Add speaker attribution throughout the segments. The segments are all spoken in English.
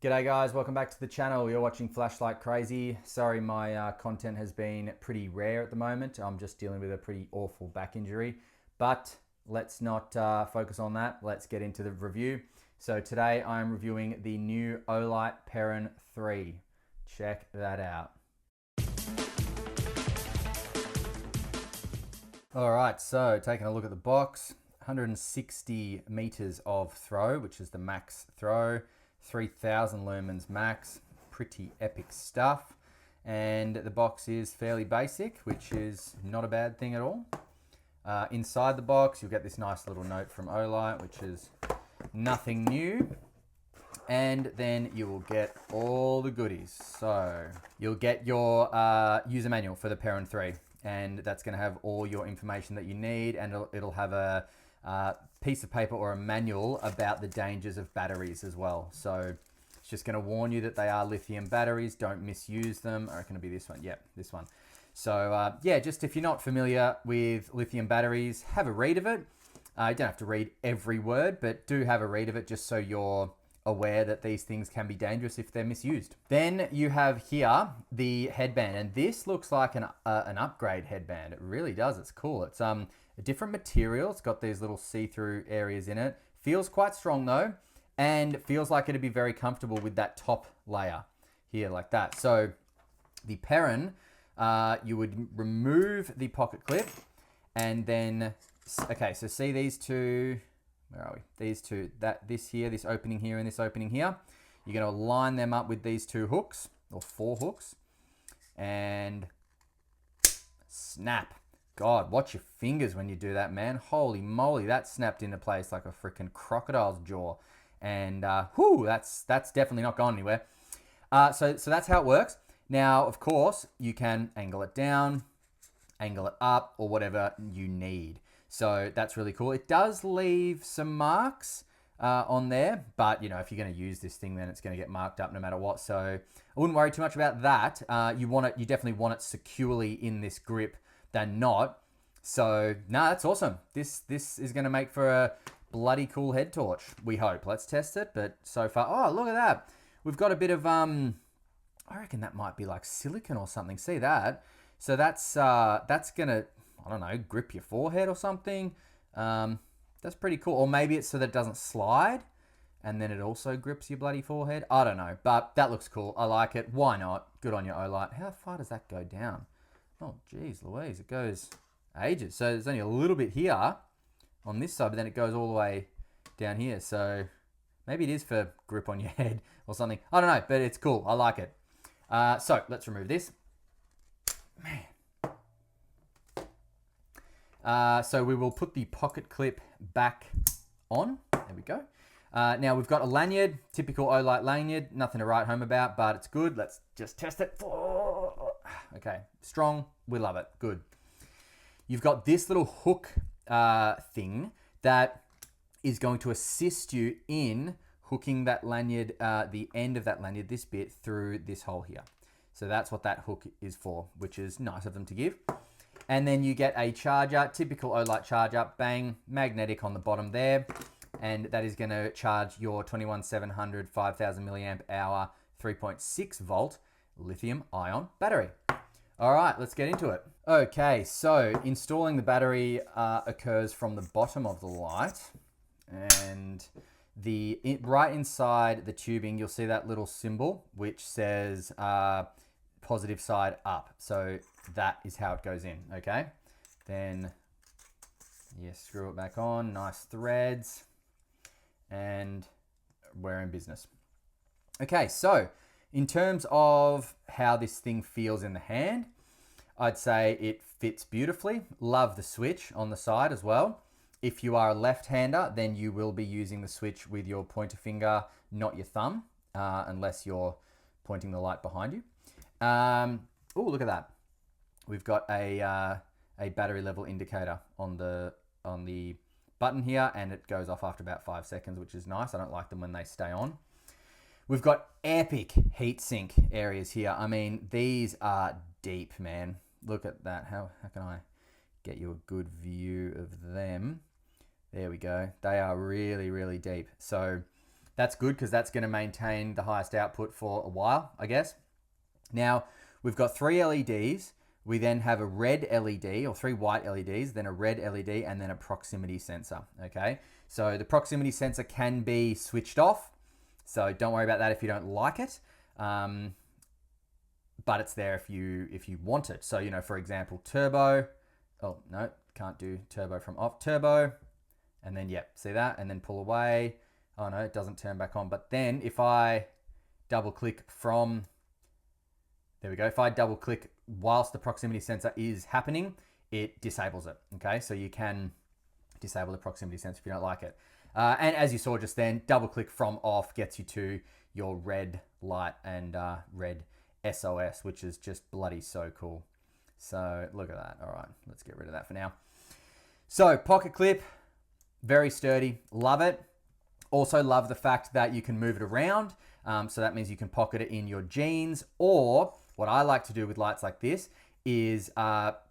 Speaker 1: G'day guys, welcome back to the channel. You're watching Flashlight Crazy. Sorry my content has been pretty rare at the moment. I'm just dealing with a pretty awful back injury, but let's not focus on that. Let's get into the review. So today I'm reviewing the new Olight Perun 3. Check that out. Alright, so taking a look at the box, 160 meters of throw, which is the max throw. 3000 lumens max, pretty epic stuff. And the box is fairly basic, which is not a bad thing at all. Inside the box, you'll get this nice little note from Olight, which is nothing new. And then you will get all the goodies. So you'll get your user manual for the Perun 3, and that's going to have all your information that you need, and it'll have a piece of paper or a manual about the dangers of batteries as well. So it's just going to warn you that they are lithium batteries. Don't misuse them. I reckon it'll be this one. Yep, this one. So yeah, just if you're not familiar with lithium batteries, have a read of it. You don't have to read every word, but do have a read of it just so you're aware that these things can be dangerous if they're misused. Then you have here the headband, and this looks like an upgrade headband. It really does. It's cool. It's a different material. It's got these little see-through areas in it. Feels quite strong though, and feels like it'd be very comfortable with that top layer here like that. So the Perun, you would remove the pocket clip, and then, okay, so see these two, where are we? These two, this opening here and this opening here. You're going to line them up with these two hooks, or 4 hooks, and snap. God, watch your fingers when you do that, man. Holy moly, that snapped into place like a freaking crocodile's jaw. And whoo, that's definitely not gone anywhere. So that's how it works. Now, of course, you can angle it down, angle it up, or whatever you need. So that's really cool. It does leave some marks on there, but you know, if you're going to use this thing, then it's going to get marked up no matter what. So I wouldn't worry too much about that. You definitely want it securely in this grip than not. So no, that's awesome. This is going to make for a bloody cool head torch, we hope. Let's test it. But so far, oh, look at that. We've got a bit of I reckon that might be like silicone or something. See that? So that's gonna, I don't know, grip your forehead or something. That's pretty cool. Or maybe it's so that it doesn't slide, and then it also grips your bloody forehead. I don't know, but that looks cool. I like it. Why not? Good on you, Olight. How far does that go down? Oh, geez, Louise, it goes ages. So there's only a little bit here on this side, but then it goes all the way down here. So maybe it is for grip on your head or something. I don't know, but it's cool. I like it. So let's remove this. Man. So we will put the pocket clip back on. There we go. Now we've got a lanyard, typical Olight lanyard. Nothing to write home about, but it's good. Let's just test it. Okay, strong. We love it. Good. You've got this little hook thing that is going to assist you in hooking that lanyard, the end of that lanyard, this bit, through this hole here. So that's what that hook is for, which is nice of them to give. And then you get a charger, typical Olight charger, bang, magnetic on the bottom there. And that is going to charge your 21700 5000 milliamp hour 3.6 volt lithium ion battery. All right, let's get into it. Okay, so installing the battery occurs from the bottom of the light, and right inside the tubing, you'll see that little symbol which says positive side up. So that is how it goes in, okay? Then you screw it back on, nice threads, and we're in business. Okay, so in terms of how this thing feels in the hand, I'd say it fits beautifully. Love the switch on the side as well. If you are a left-hander, then you will be using the switch with your pointer finger, not your thumb, unless you're pointing the light behind you. Oh, look at that. We've got a battery level indicator on the button here, and it goes off after about 5 seconds, which is nice. I don't like them when they stay on. We've got epic heatsink areas here. I mean, these are deep, man. Look at that. How can I get you a good view of them? There we go. They are really, really deep. So That's good because that's going to maintain the highest output for a while, I guess. Now, we've got 3 LEDs. We then have a red LED, or 3 white LEDs, then a red LED, and then a proximity sensor, okay? So the proximity sensor can be switched off, so don't worry about that if you don't like it. But it's there if you want it. So, you know, for example, turbo. Oh, no, can't do turbo from off. Turbo, and then, yep, see that? And then pull away. Oh, no, it doesn't turn back on. But then if I double click from, there we go. If I double click whilst the proximity sensor is happening, it disables it, okay? So you can disable the proximity sensor if you don't like it. And as you saw just then, double click from off gets you to your red light and red SOS, which is just bloody so cool. So look at that. All right, let's get rid of that for now. So pocket clip, very sturdy, love it. Also love the fact that you can move it around. So that means you can pocket it in your jeans, or what I like to do with lights like this is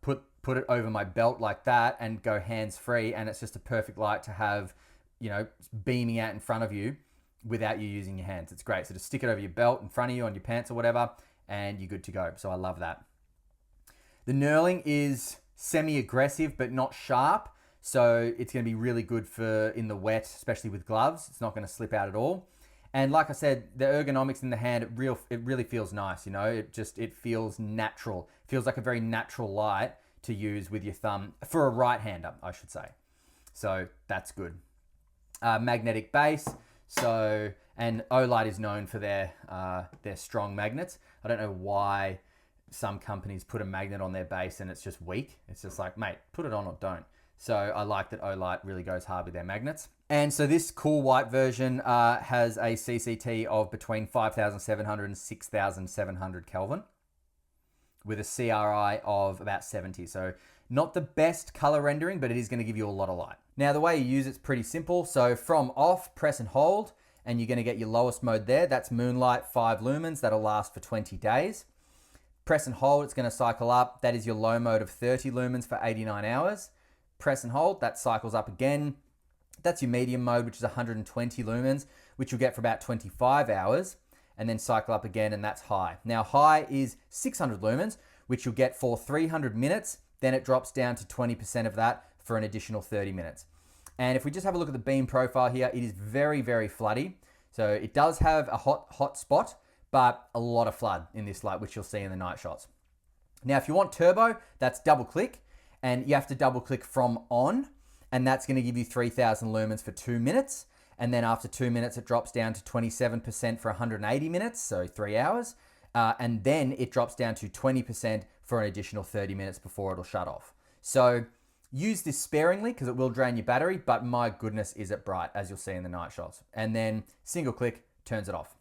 Speaker 1: put it over my belt like that and go hands-free, and it's just a perfect light to have, you know, beaming out in front of you without you using your hands. It's great. So just stick it over your belt in front of you on your pants or whatever, and you're good to go. So I love that. The knurling is semi-aggressive but not sharp, so it's going to be really good for in the wet, especially with gloves. It's not going to slip out at all. And like I said, the ergonomics in the hand, it really feels nice, you know. It feels natural. It feels like a very natural light to use with your thumb for a right-hander, I should say. So that's good. Magnetic base. So, and Olight is known for their strong magnets. I don't know why some companies put a magnet on their base and it's just weak. It's just like, mate, put it on or don't. So I like that Olight really goes hard with their magnets. And so this cool white version has a CCT of between 5,700 and 6,700 Kelvin with a CRI of about 70. So not the best color rendering, but it is going to give you a lot of light. Now, the way you use it's pretty simple. So from off, press and hold, and you're going to get your lowest mode there. That's Moonlight 5 lumens. That'll last for 20 days. Press and hold, it's going to cycle up. That is your low mode of 30 lumens for 89 hours. Press and hold, that cycles up again. That's your medium mode, which is 120 lumens, which you'll get for about 25 hours, and then cycle up again, and that's high. Now, high is 600 lumens, which you'll get for 300 minutes. Then it drops down to 20% of that for an additional 30 minutes. And if we just have a look at the beam profile here, it is very, very floody. So it does have a hot spot, but a lot of flood in this light, which you'll see in the night shots. Now, if you want turbo, that's double click, and you have to double click from on, and that's going to give you 3,000 lumens for 2 minutes. And then after 2 minutes, it drops down to 27% for 180 minutes, so 3 hours. And then it drops down to 20% for an additional 30 minutes before it'll shut off. So use this sparingly because it will drain your battery, but my goodness, is it bright, as you'll see in the night shots. And then single click turns it off.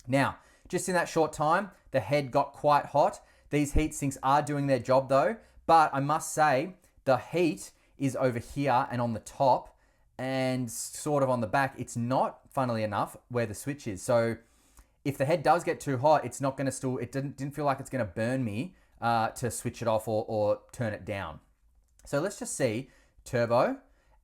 Speaker 1: Now, just in that short time, the head got quite hot. These heat sinks are doing their job though, but I must say the heat is over here and on the top and sort of on the back. It's not, funnily enough, where the switch is. So if the head does get too hot, it's not going to still, it didn't feel like it's going to burn me to switch it off or turn it down. So let's just see turbo.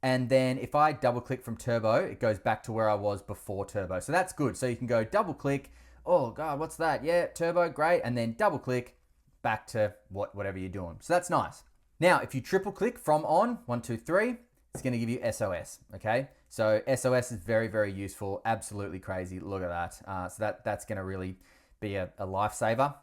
Speaker 1: And then if I double click from turbo, it goes back to where I was before turbo. So that's good. So you can go double click. Oh God, what's that? Yeah, turbo, great. And then double click back to whatever you're doing. So that's nice. Now, if you triple click from on, 1, 2, 3, it's going to give you SOS, okay? So SOS is very, very useful. Absolutely crazy. Look at that. So that's going to really be a lifesaver.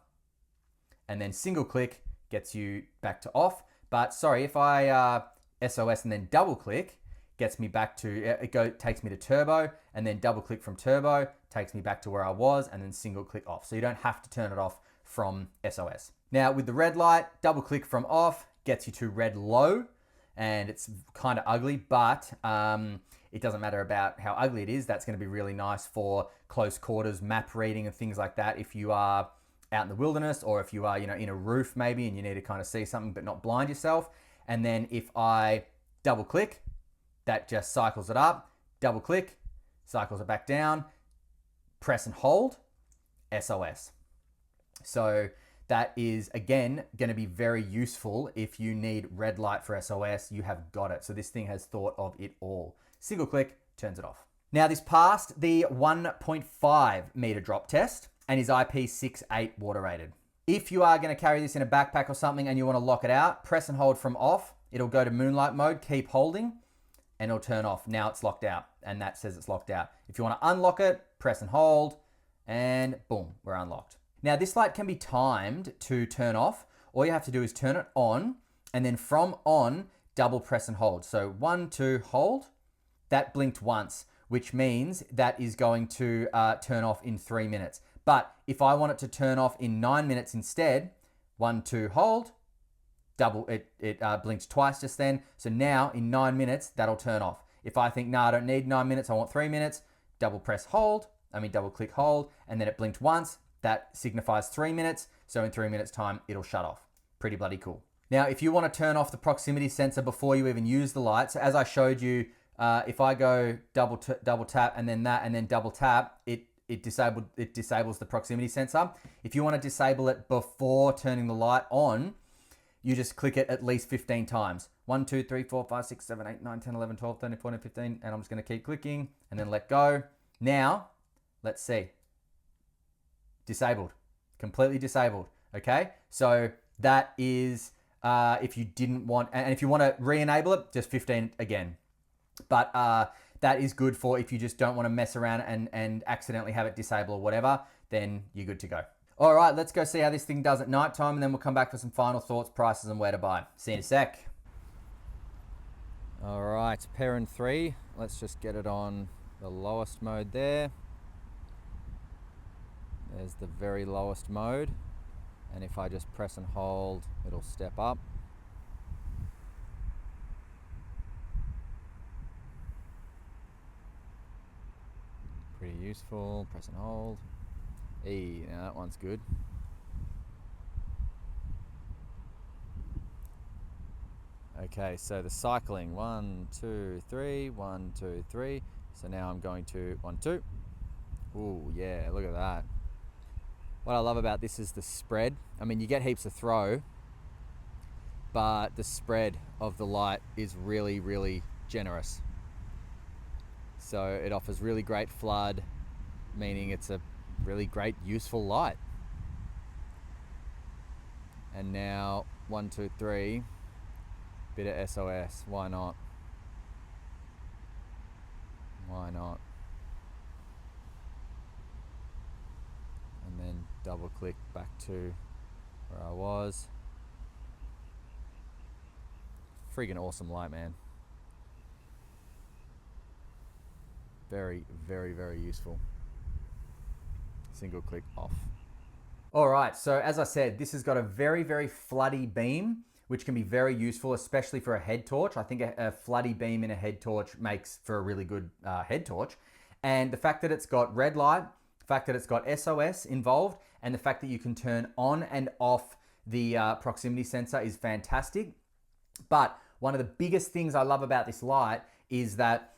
Speaker 1: And then single click gets you back to off. But sorry, if I SOS and then double click, gets me back to, takes me to turbo, and then double click from turbo, takes me back to where I was, and then single click off. So you don't have to turn it off from SOS. Now with the red light, double click from off, gets you to red low, and it's kind of ugly, but it doesn't matter about how ugly it is. That's going to be really nice for close quarters map reading and things like that. If you are out in the wilderness, or if you are, you know, in a roof maybe, and you need to kind of see something but not blind yourself. And then if I double click, that just cycles it up. Double click, cycles it back down. Press and hold, SOS. So that is, again, going to be very useful if you need red light for SOS. You have got it. So this thing has thought of it all. Single click turns it off. Now this passed the 1.5 meter drop test and is IP68 water rated. If you are going to carry this in a backpack or something and you want to lock it out, press and hold from off. It'll go to moonlight mode, keep holding, and it'll turn off. Now it's locked out, and that says it's locked out. If you want to unlock it, press and hold, and boom, we're unlocked. Now this light can be timed to turn off. All you have to do is turn it on, and then from on, double press and hold. So 1, 2, hold. That blinked once, which means that is going to turn off in 3 minutes. But if I want it to turn off in 9 minutes instead, 1, 2, hold, double, it blinked twice just then. So now in 9 minutes, that'll turn off. If I think, I don't need 9 minutes, I want 3 minutes, double click hold, and then it blinked once. That signifies 3 minutes. So in 3 minutes time, it'll shut off. Pretty bloody cool. Now, if you want to turn off the proximity sensor before you even use the light, so as I showed you, if I go double tap and then that and then double tap, it disables the proximity sensor. If you want to disable it before turning the light on, you just click it at least 15 times. 1, 2, 3, 4, 5, 6, 7, 8, 9, 10, 11, 12, 13, 14, 15, and I'm just going to keep clicking and then let go. Now, let's see. Disabled. Completely disabled. Okay? So that is if you didn't want, and if you want to re-enable it, just 15 again. But that is good for if you just don't want to mess around and accidentally have it disable or whatever, then you're good to go. All right, let's go see how this thing does at nighttime, and then we'll come back for some final thoughts, prices, and where to buy. See you in a sec. All right, Perun 3. Let's just get it on the lowest mode there. There's the very lowest mode. And if I just press and hold, it'll step up. Pretty useful. Press and hold. Now that one's good. Okay, so the cycling, 1, 2, 3, 1, 2, 3. So now I'm going to 1, 2. Ooh, yeah, look at that. What I love about this is the spread. I mean, you get heaps of throw, but the spread of the light is really, really generous. So it offers really great flood, meaning it's a really great, useful light. And now 1, 2, 3, bit of SOS. Why not? Why not? And then double click back to where I was. Freaking awesome light, man. Very, very, very useful. Single click off. All right, so as I said, this has got a very, very floody beam, which can be very useful, especially for a head torch. I think a floody beam in a head torch makes for a really good head torch. And the fact that it's got red light, the fact that it's got SOS involved, and the fact that you can turn on and off the proximity sensor is fantastic. But one of the biggest things I love about this light is that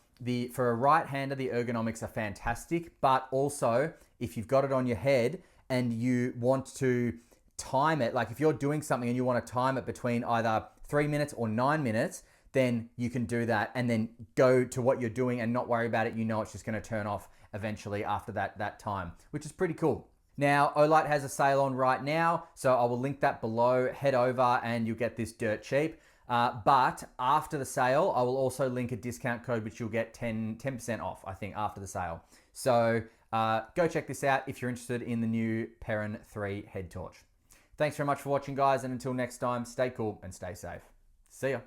Speaker 1: for a right-hander, the ergonomics are fantastic, but also if you've got it on your head and you want to time it, like if you're doing something and you want to time it between either 3 minutes or 9 minutes, then you can do that and then go to what you're doing and not worry about it. You know it's just going to turn off eventually after that time, which is pretty cool. Now, Olight has a sale on right now, so I will link that below. Head over and you'll get this dirt cheap. But after the sale, I will also link a discount code, which you'll get 10% off, I think, after the sale. So go check this out if you're interested in the new Perun 3 head torch. Thanks very much for watching, guys, and until next time, stay cool and stay safe. See ya.